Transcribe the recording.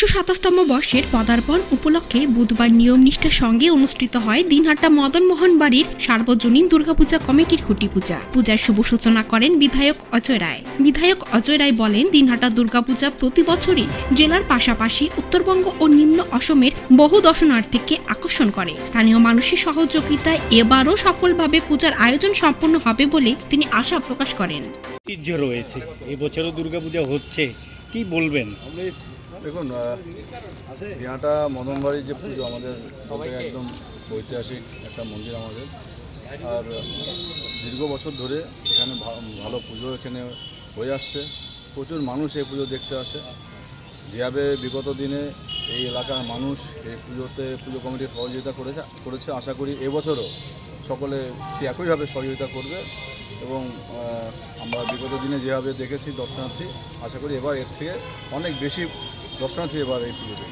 127তম বর্ষের পদার্পণ উপলক্ষে বুধবার নিয়ম নিষ্ঠার সঙ্গে অনুষ্ঠিত হয় দিনহাটা মদন মোহন বাড়ির সার্বজনীন দুর্গাপূজা কমিটির খুঁটি পূজা। পূজার শুভ সূচনা করেন বিধায়ক অজয় রায়। বিধায়ক অজয় রায় বলেন, দিনহাটা দুর্গাপূজা প্রতি বছরই জেলার পাশাপাশি উত্তরবঙ্গ ও নিম্ন অসমের বহু দর্শনার্থীকে আকর্ষণ করে। স্থানীয় মানুষের সহযোগিতায় এবারও সফলভাবে পূজার আয়োজন সম্পন্ন হবে বলে তিনি আশা প্রকাশ করেন। ঐতিহ্য রয়েছে, এবছরও দুর্গাপূজা হচ্ছে, কি বলবেন? দেখুন, দিনহাটা মদনবাড়ির যে পুজো আমাদের একদম ঐতিহাসিক একটা মন্দির আমাদের, আর দীর্ঘ বছর ধরে এখানে ভালো পুজো এখানে হয়ে আসছে। প্রচুর মানুষ এই পুজো দেখতে আসে। যেভাবে বিগত দিনে এই এলাকার মানুষ এই পুজো কমিটির সহযোগিতা করেছে, আশা করি এবছরও সকলে একইভাবে সহযোগিতা করবে এবং আমরা বিগত দিনে যেভাবে দেখেছি দর্শনার্থী, আশা করি এবার এর থেকে অনেক বেশি দর্শনার্থী এবার এই পুজোতে।